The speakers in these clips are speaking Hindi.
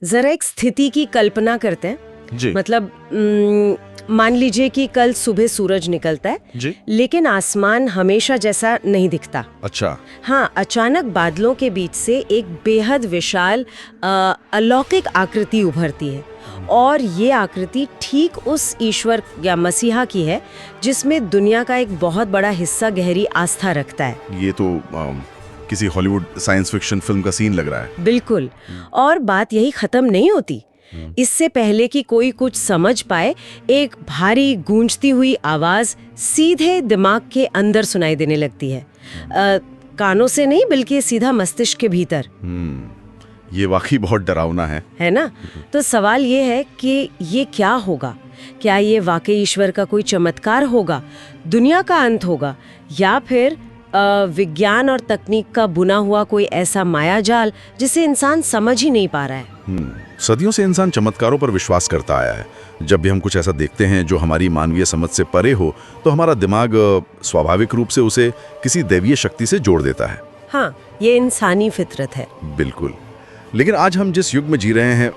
जरा एक स्थिति की कल्पना करते हैं। जी मतलब मान लीजिए कि कल सुबह सूरज निकलता है, जी। लेकिन आसमान हमेशा जैसा नहीं दिखता। अच्छा। हाँ, अचानक बादलों के बीच से एक बेहद विशाल अलौकिक आकृति उभरती है, और ये आकृति ठीक उस ईश्वर या मसीहा की है जिसमें दुनिया का एक बहुत बड़ा हिस्सा गहरी आस्था रखता है। ये तो किसी हॉलीवुड साइंस फिक्शन फिल्म का सीन लग रहा है। बिल्कुल। और बात यही खत्म नहीं होती। इससे पहले कि कोई कुछ समझ पाए, एक भारी गूंजती हुई आवाज सीधे दिमाग के अंदर सुनाई देने लगती है। कानों से नहीं, बल्कि सीधा मस्तिष्क के भीतर। ये वाकई बहुत डरावना है ना? तो सवाल ये है कि ये क्या होगा? क्या ये वाकई ईश्वर का कोई चमत्कार होगा, दुनिया का अंत होगा, या फिर विज्ञान और तकनीक का बुना हुआ कोई ऐसा मायाजाल जिसे इंसान समझ ही नहीं पा रहा है? सदियों से इंसान चमत्कारों पर विश्वास करता आया है। जब भी हम कुछ ऐसा देखते हैं जो हमारी मानवीय समझ से परे हो, तो हमारा दिमाग स्वाभाविक रूप से उसे किसी दैवीय शक्ति से जोड़ देता है। हाँ, ये इंसानी फितरत है। बिल्कुल। लेकिन आज हम जिस युग में जी रहे हैं,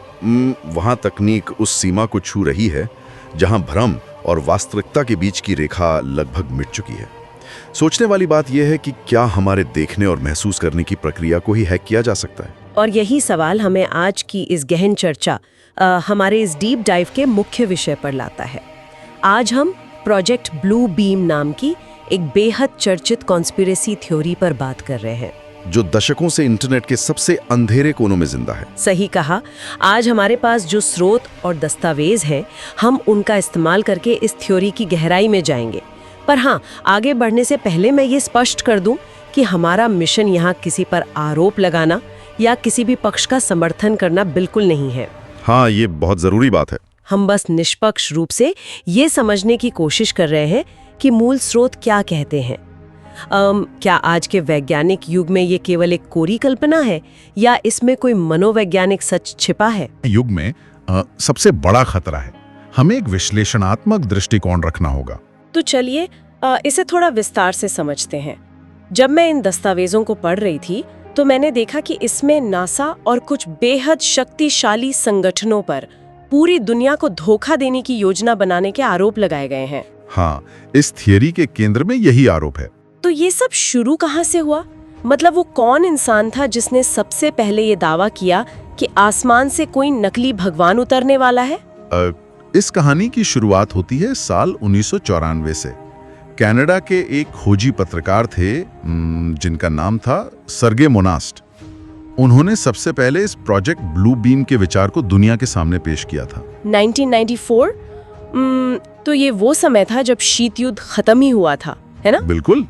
वहाँ तकनीक उस सीमा को छू रही है जहाँ भ्रम और वास्तविकता के बीच की रेखा लगभग मिट चुकी है। सोचने वाली बात यह है कि क्या हमारे देखने और महसूस करने की प्रक्रिया को ही हैक किया जा सकता है? और यही सवाल हमें आज की इस गहन चर्चा, हमारे इस डीप डाइव के मुख्य विषय पर लाता है। आज हम प्रोजेक्ट ब्लू बीम नाम की एक बेहद चर्चित कॉन्स्पिरेसी थ्योरी पर बात कर रहे हैं, जो दशकों से इंटरनेट के सबसे अंधेरे कोनों में जिंदा है। सही कहा। आज हमारे पास जो स्रोत और दस्तावेज हैं, हम उनका इस्तेमाल करके इस थ्योरी की गहराई में जाएंगे। पर हाँ, आगे बढ़ने से पहले मैं ये स्पष्ट कर दूं कि हमारा मिशन यहाँ किसी पर आरोप लगाना या किसी भी पक्ष का समर्थन करना बिल्कुल नहीं है। हाँ, ये बहुत जरूरी बात है। हम बस निष्पक्ष रूप से ये समझने की कोशिश कर रहे हैं कि मूल स्रोत क्या कहते हैं। क्या आज के वैज्ञानिक युग में ये केवल एक कोरी कल्पना है, या इसमें कोई मनोवैज्ञानिक सच छिपा है? युग में सबसे बड़ा खतरा है। हमें एक विश्लेषणात्मक दृष्टिकोण रखना होगा। तो चलिए इसे थोड़ा विस्तार से समझते हैं। जब मैं इन दस्तावेजों को पढ़ रही थी, तो मैंने देखा कि इसमें नासा और कुछ बेहद शक्तिशाली संगठनों पर पूरी दुनिया को धोखा देने की योजना बनाने के आरोप लगाए गए हैं। हाँ, इस थियरी के केंद्र में यही आरोप है। तो ये सब शुरू कहाँ से हुआ? मतलब वो कौन इंसान था जिसने सबसे पहले ये दावा किया कि आसमान से कोई नकली भगवान उतरने वाला है? इस कहानी की शुरुआत होती है साल 1994 से। कनाडा के एक खोजी पत्रकार थे जिनका नाम था सर्गे मोनास्ट। उन्होंने सबसे पहले इस प्रोजेक्ट ब्लू बीम के विचार को दुनिया के सामने पेश किया था। 1994? तो ये वो समय था जब शीत युद्ध खत्म ही हुआ था, है ना? बिल्कुल,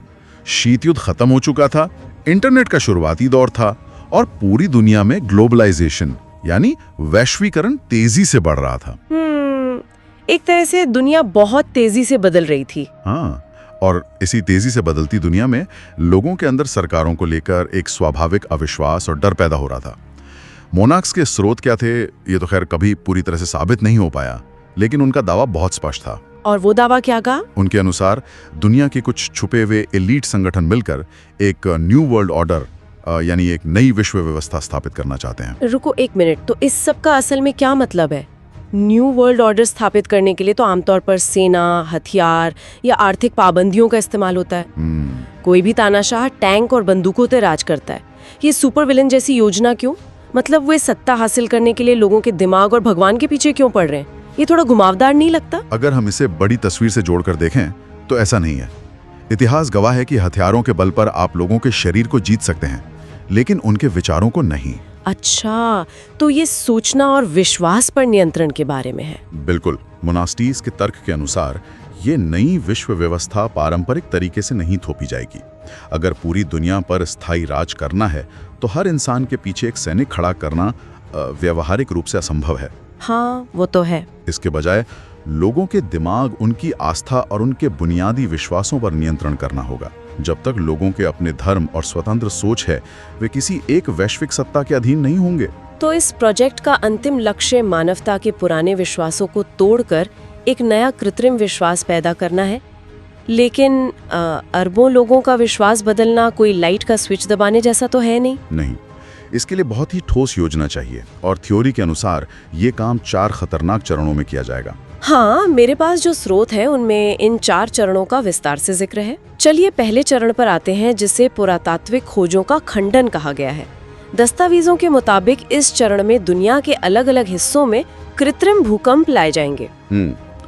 शीत युद्ध खत्म हो चुका था, इंटरनेट का शुरुआती दौर था, और पूरी दुनिया में ग्लोबलाइजेशन यानी वैश्वीकरण तेजी से बढ़ रहा था। एक तरह से दुनिया बहुत तेजी से बदल रही थी। हाँ, और इसी तेजी से बदलती दुनिया में लोगों के अंदर सरकारों को लेकर एक स्वाभाविक अविश्वास और डर पैदा हो रहा था। मोनाक्स के स्रोत क्या थे, ये तो खैर कभी पूरी तरह से साबित नहीं हो पाया, लेकिन उनका दावा बहुत स्पष्ट था। और वो दावा क्या कहा? उनके अनुसार दुनिया के कुछ छुपे हुए एलीट संगठन मिलकर एक न्यू वर्ल्ड ऑर्डर यानी एक नई विश्व व्यवस्था स्थापित करना चाहते हैं। रुको एक मिनट, तो इस सब का असल में क्या मतलब है? न्यू वर्ल्ड ऑर्डर स्थापित करने के लिए तो आमतौर पर सेना, हथियार या आर्थिक पाबंदियों का इस्तेमाल होता है। कोई भी तानाशाह टैंक और बंदूकों से राज करता है। ये सुपर विलन जैसी योजना क्यों? मतलब वे सत्ता हासिल करने के लिए लोगों के दिमाग और भगवान के पीछे क्यों पड़ रहे हैं? ये थोड़ा घुमावदार नहीं लगता? अगर हम इसे बड़ी तस्वीर से जोड़कर देखें तो ऐसा नहीं है। इतिहास गवाह है कि हथियारों के बल पर आप लोगों के शरीर को जीत सकते हैं, लेकिन उनके विचारों को नहीं। अच्छा, तो ये सोचना और विश्वास पर नियंत्रण के बारे में है। बिल्कुल। मोनास्टीज के तर्क के अनुसार ये नई विश्व व्यवस्था पारंपरिक तरीके से नहीं थोपी जाएगी। अगर पूरी दुनिया पर स्थायी राज करना है, तो हर इंसान के पीछे एक सैनिक खड़ा करना व्यावहारिक रूप से असंभव है। हाँ, वो तो है। इसके बजाय लोगों के दिमाग, उनकी आस्था और उनके बुनियादी विश्वासों पर नियंत्रण करना होगा। जब तक लोगों के अपने धर्म और स्वतंत्र सोच है, वे किसी एक वैश्विक सत्ता के अधीन नहीं होंगे। तो इस प्रोजेक्ट का अंतिम लक्ष्य मानवता के पुराने विश्वासों को तोड़कर एक नया कृत्रिम विश्वास पैदा करना है। लेकिन अरबों लोगों का विश्वास बदलना कोई लाइट का स्विच दबाने जैसा तो है नहीं। इसके लिए बहुत ही ठोस योजना चाहिए और थ्योरी के अनुसार ये काम 4 खतरनाक चरणों में किया जाएगा। हाँ, मेरे पास जो स्रोत है उनमें इन 4 चरणों का विस्तार से जिक्र है। चलिए पहले चरण पर आते हैं, जिसे पुरातात्विक खोजों का खंडन कहा गया है। दस्तावेजों के मुताबिक इस चरण में दुनिया के अलग अलग हिस्सों में कृत्रिम भूकंप लाए जाएंगे।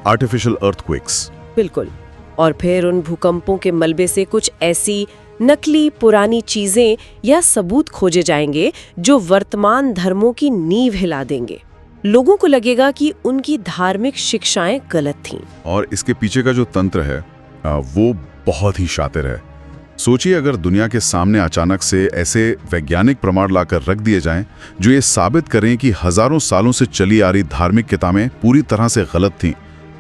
Artificial earthquakes. बिल्कुल। और फिर उन भूकंपों के मलबे से कुछ ऐसी नकली पुरानी चीजें या सबूत खोजे जाएंगे जो वर्तमान धर्मों की नींव हिला देंगे। लोगों को लगेगा कि उनकी धार्मिक शिक्षाएं गलत थीं। और इसके पीछे का जो तंत्र है वो बहुत ही शातिर है। सोचिए, अगर दुनिया के सामने अचानक से ऐसे वैज्ञानिक प्रमाण लाकर रख दिए जाएं जो ये साबित करें कि हजारों सालों से चली आ रही धार्मिक किताबें पूरी तरह से गलत थीं,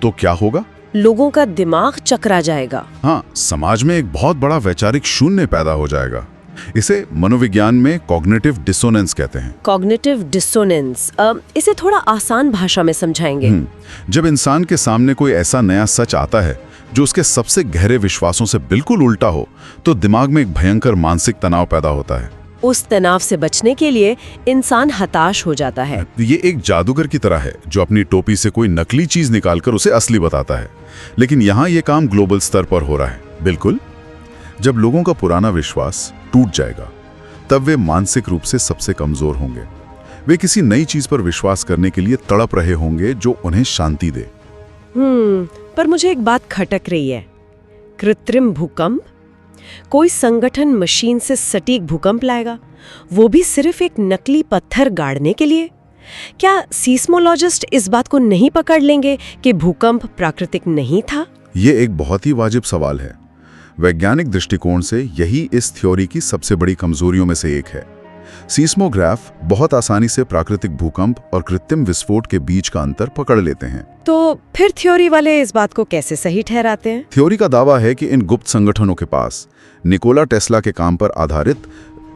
तो क्या होगा? लोगों का दिमाग चकरा जाएगा। हाँ, समाज में एक बहुत बड़ा वैचारिक शून्य पैदा हो जाएगा। इसे मनोविज्ञान में कॉग्निटिव डिसोनेंस कहते हैं। कॉग्निटिव डिसोनेंस, इसे थोड़ा आसान भाषा में समझाएंगे। जब इंसान के सामने कोई ऐसा नया सच आता है जो उसके सबसे गहरे विश्वासों से बिल्कुल उल्टा हो, तो दिमाग में एक भयंकर मानसिक तनाव पैदा होता है। उस तनाव से बचने के लिए इंसान हताश हो जाता है। ये एक जादूगर की तरह है जो अपनी टोपी से कोई नकली चीज निकालकर उसे असली बताता है। लेकिन यहाँ ये काम ग्लोबल स्तर पर हो रहा है। बिल्कुल। जब लोगों का पुराना विश्वास टूट जाएगा, तब वे मानसिक रूप से सबसे कमजोर होंगे। वे किसी नई चीज पर विश्वास करने के लिए तड़प रहे होंगे जो उन्हें शांति दे। पर मुझे एक बात खटक रही है। कृत्रिम भूकंप, कोई संगठन मशीन से सटीक भूकंप लाएगा, वो भी सिर्फ एक नकली पत्थर गाड़ने के लिए? क्या सीस्मोलॉजिस्ट इस बात को नहीं पकड़ लेंगे कि भूकंप प्राकृतिक नहीं था? ये एक बहुत ही वाजिब सवाल है। वैज्ञानिक दृष्टिकोण से यही इस थ्योरी की सबसे बड़ी कमजोरियों में से एक है। सीस्मोग्राफ बहुत आसानी से प्राकृतिक भूकंप और कृत्रिम विस्फोट के बीच का अंतर पकड़ लेते हैं। तो फिर थ्योरी वाले इस बात को कैसे सही ठहराते हैं? थ्योरी का दावा है कि इन गुप्त संगठनों के पास निकोला टेस्ला के काम पर आधारित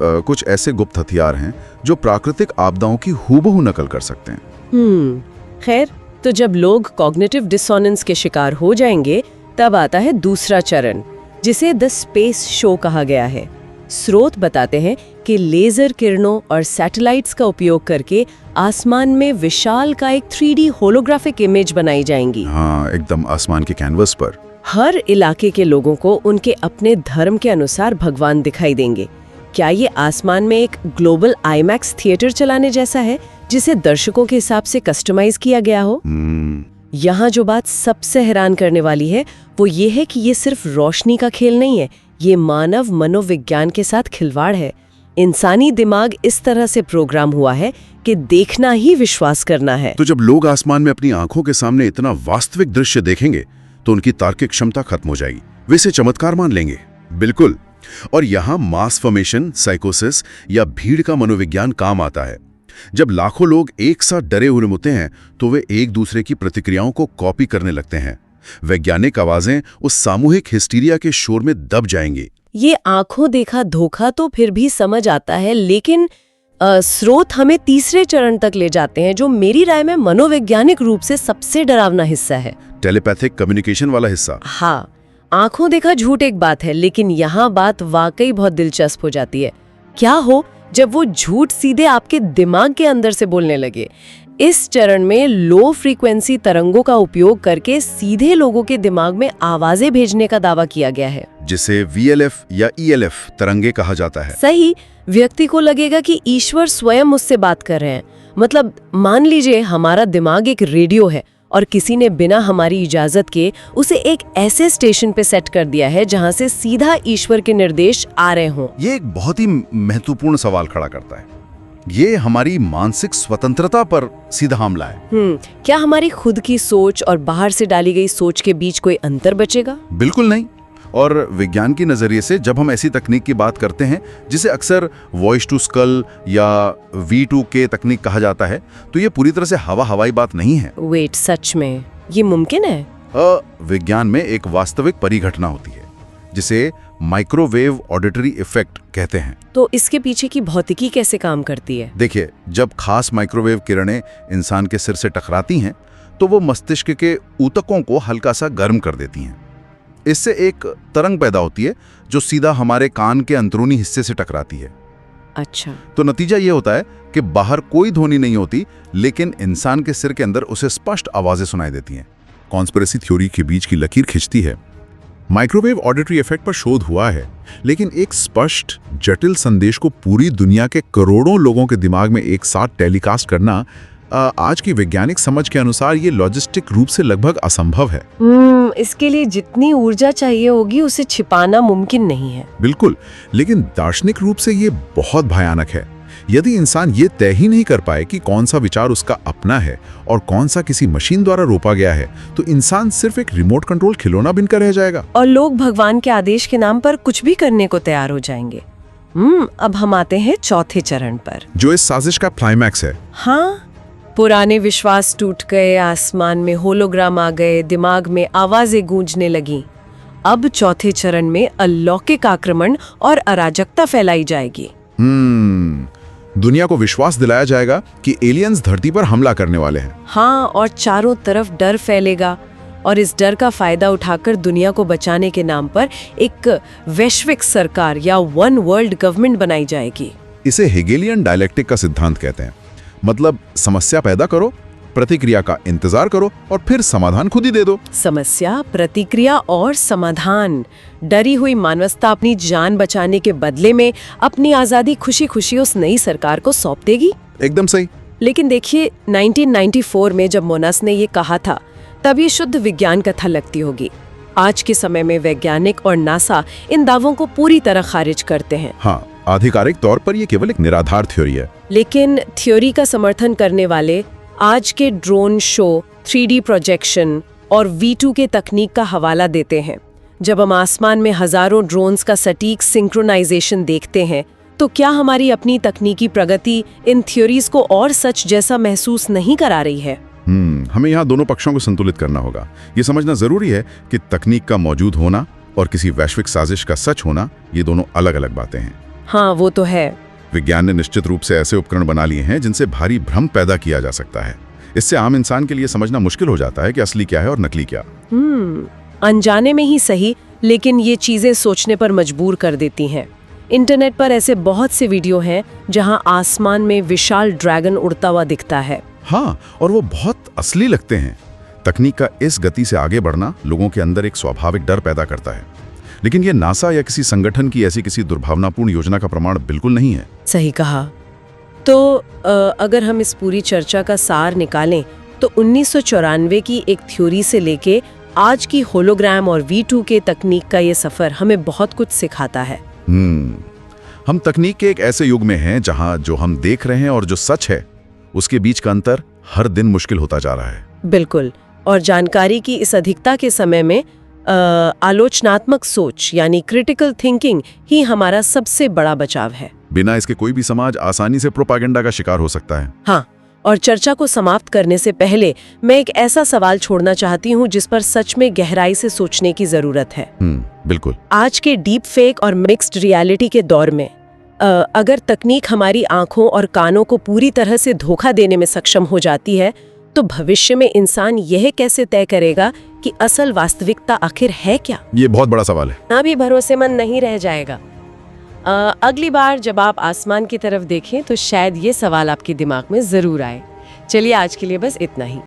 कुछ ऐसे गुप्त हथियार हैं जो प्राकृतिक आपदाओं की हूबहू नकल कर सकते हैं। खैर, तो जब लोग कॉग्निटिव डिसोनेंस के शिकार हो जाएंगे, तब आता है दूसरा चरण, जिसे द स्पेस शो कहा गया है। स्रोत बताते हैं कि लेजर किरणों और सैटेलाइट्स का उपयोग करके आसमान में विशाल का एक 3D होलोग्राफिक इमेज बनाई जाएंगी। हाँ, एकदम आसमान के कैनवस पर। हर इलाके के लोगों को उनके अपने धर्म के अनुसार भगवान दिखाई देंगे। क्या ये आसमान में एक ग्लोबल आईमैक्स थिएटर चलाने जैसा है, जिसे दर्शकों के हिसाब से कस्टमाइज किया गया हो? यहाँ जो बात सबसे हैरान करने वाली है वो ये है कि ये सिर्फ रोशनी का खेल नहीं है, ये मानव मनोविज्ञान के साथ खिलवाड़ है। इंसानी दिमाग इस तरह से प्रोग्राम हुआ है कि देखना ही विश्वास करना है। तो जब लोग आसमान में अपनी आंखों के सामने इतना वास्तविक दृश्य देखेंगे तो उनकी तार्किक क्षमता खत्म हो जाएगी, वे इसे चमत्कार मान लेंगे। बिल्कुल। और यहाँ मास फॉर्मेशन, साइकोसिस या भीड़ का मनोविज्ञान काम आता है। जब लाखों लोग एक साथ डरे हुए हैं तो वे एक दूसरे की प्रतिक्रियाओं को कॉपी करने लगते हैं। वैज्ञानिक आवाजें उस सामूहिक हिस्टीरिया के शोर में दब जाएंगी। ये आंखों देखा धोखा तो फिर भी समझ आता है, लेकिन स्रोत हमें तीसरे चरण तक ले जाते हैं, जो मेरी राय में मनोवैज्ञानिक रूप से सबसे डरावना हिस्सा है। टेलीपैथिक कम्युनिकेशन वाला हिस्सा। हाँ, आंखों देखा झूठ एक बात है, लेकिन यहाँ बात वाकई बहुत दिलचस्प हो जाती है। क्या हो जब वो झूठ सीधे आपके दिमाग के अंदर से बोलने लगे? इस चरण में लो फ्रीक्वेंसी तरंगों का उपयोग करके सीधे लोगों के दिमाग में आवाजें भेजने का दावा किया गया है, जिसे VLF या ELF तरंगे कहा जाता है। सही। व्यक्ति को लगेगा कि ईश्वर स्वयं मुझसे बात कर रहे हैं। मतलब मान लीजिए हमारा दिमाग एक रेडियो है और किसी ने बिना हमारी इजाजत के उसे एक ऐसे स्टेशन पे सेट कर दिया है जहां से सीधा ईश्वर के निर्देश आ रहे हों। ये एक बहुत ही महत्वपूर्ण सवाल खड़ा करता है। ये हमारी मानसिक स्वतंत्रता पर सीधा हमला है। क्या हमारी खुद की सोच और बाहर से डाली गई सोच के बीच कोई अंतर बचेगा? बिल्कुल नहीं। और विज्ञान के नजरिए से जब हम ऐसी तकनीक की बात करते हैं जिसे अक्सर वॉइस टू स्कल या V2K तकनीक कहा जाता है, तो ये पूरी तरह से हवाई बात नहीं है। वेट, सच में ये मुमकिन है? विज्ञान में एक वास्तविक परिघटना होती है जिसे माइक्रोवेव ऑडिटरी इफेक्ट कहते हैं। तो इसके पीछे की भौतिकी कैसे काम करती है? देखिए, जब खास माइक्रोवेव किरणें इंसान के सिर से टकराती हैं तो वो मस्तिष्क के ऊतकों को हल्का सा गर्म कर देती हैं। इससे एक तरंग पैदा होती है जो सीधा हमारे कान के अंदरूनी हिस्से से टकराती है। अच्छा। तो नतीजा ये होता है कि बाहर कोई ध्वनि नहीं होती, लेकिन इंसान के सिर के अंदर उसे स्पष्ट आवाजें सुनाई देती हैं। कॉन्स्पिरेसी थ्योरी के बीच की लकीर खिंचती है। माइक्रोवेव ऑडिटरी इफेक्ट पर शोध हुआ है, लेकिन एक स्पष्ट जटिल संदेश को पूरी दुनिया के करोड़ों लोगों के दिमाग में एक साथ टेलीकास्ट करना आज की वैज्ञानिक समझ के अनुसार ये लॉजिस्टिक रूप से लगभग असंभव है। इसके लिए जितनी ऊर्जा चाहिए होगी उसे छिपाना मुमकिन नहीं है। बिल्कुल, लेकिन दार्शनिक रूप से ये बहुत भयानक है। यदि इंसान ये तय ही नहीं कर पाए कि कौन सा विचार उसका अपना है और कौन सा किसी मशीन द्वारा रोपा गया है, तो इंसान सिर्फ एक रिमोट कंट्रोल खिलौना बनकर रह जाएगा। और लोग भगवान के आदेश के नाम पर कुछ भी करने को तैयार हो जाएंगे। अब हम आते हैं चौथे चरण पर, जो इस साजिश का क्लाइमैक्स है। हाँ, पुराने विश्वास टूट गए, आसमान में होलोग्राम आ गए, दिमाग में आवाजें गूंजने लगी। अब चौथे चरण में अलौकिक आक्रमण और अराजकता फैलाई जाएगी। दुनिया को विश्वास दिलाया जाएगा कि एलियंस धरती पर हमला करने वाले हैं। हाँ, और चारों तरफ डर फैलेगा और इस डर का फायदा उठाकर दुनिया को बचाने के नाम पर एक वैश्विक सरकार या वन वर्ल्ड गवर्नमेंट बनाई जाएगी। इसे हेगेलियन डायलेक्टिक का सिद्धांत कहते हैं। मतलब समस्या पैदा करो, प्रतिक्रिया का इंतजार करो और फिर समाधान खुद ही दे दो। समस्या, प्रतिक्रिया और समाधान। डरी हुई मानवता अपनी जान बचाने के बदले में अपनी आजादी खुशी खुशी उस नई सरकार को सौंप देगी। एकदम सही। लेकिन देखिए, 1994 में जब मोनास ने ये कहा था, तब ये शुद्ध विज्ञान कथा लगती होगी। आज के समय में वैज्ञानिक और नासा इन दावों को पूरी तरह खारिज करते हैं। हाँ, आधिकारिक तौर पर यह केवल एक निराधार थ्योरी है। लेकिन थ्योरी का समर्थन करने वाले आज के ड्रोन शो, 3D प्रोजेक्शन और V2 के तकनीक का हवाला देते हैं। जब हम आसमान में हजारों ड्रोन्स का सटीक सिंक्रोनाइजेशन देखते हैं, तो क्या हमारी अपनी तकनीकी प्रगति इन थ्योरीज को और सच जैसा महसूस नहीं करा रही है? हमें यहाँ दोनों पक्षों को संतुलित करना होगा। ये समझना जरूरी है कि तकनीक का मौजूद होना और किसी वैश्विक साजिश का सच होना, ये दोनों अलग अलग बातें हैं। हाँ, वो तो है। विज्ञान ने निश्चित रूप से ऐसे उपकरण बना लिए हैं जिनसे भारी भ्रम पैदा किया जा सकता है। इससे आम इंसान के लिए समझना मुश्किल हो जाता है कि असली क्या है और नकली क्या। अनजाने में ही सही, लेकिन ये चीजें सोचने पर मजबूर कर देती हैं। इंटरनेट पर ऐसे बहुत से वीडियो हैं जहां आसमान में विशाल ड्रैगन उड़ता हुआ दिखता है। हाँ, और वो बहुत असली लगते हैं। तकनीक का इस गति से आगे बढ़ना लोगों के अंदर एक स्वाभाविक डर पैदा करता है। लेकिन ये नासा या किसी संगठन की ऐसी किसी दुर्भावनापूर्ण योजना का प्रमाण बिल्कुल नहीं है। सही कहा। तो अगर हम इस पूरी चर्चा का सार निकालें, तो 1994 की एक थ्योरी से लेके आज की होलोग्राम और V2 के तकनीक का ये सफर हमें बहुत कुछ सिखाता है। हम तकनीक के एक ऐसे युग में हैं जहां जो हम देख रहे हैं और जो सच है, उसके बीच का अंतर हर दिन मुश्किल होता जा रहा है। बिल्कुल। और जानकारी की इस अधिकता के समय में आलोचनात्मक सोच यानी क्रिटिकल थिंकिंग ही हमारा सबसे बड़ा बचाव है। बिना इसके कोई भी समाज आसानी से प्रोपागेंडा का शिकार हो सकता है। हाँ, और चर्चा को समाप्त करने से पहले मैं एक ऐसा सवाल छोड़ना चाहती हूँ जिस पर सच में गहराई से सोचने की जरूरत है। बिल्कुल। आज के डीप फेक और मिक्स्ड रियलिटी के दौर में अगर तकनीक हमारी आंखों और कानों को पूरी तरह से धोखा देने में सक्षम हो जाती है, तो भविष्य में इंसान यह कैसे तय करेगा कि असल वास्तविकता आखिर है क्या? ये बहुत बड़ा सवाल है। ना भी भरोसेमंद नहीं रह जाएगा। अगली बार जब आप आसमान की तरफ देखें तो शायद ये सवाल आपके दिमाग में जरूर आए। चलिए, आज के लिए बस इतना ही।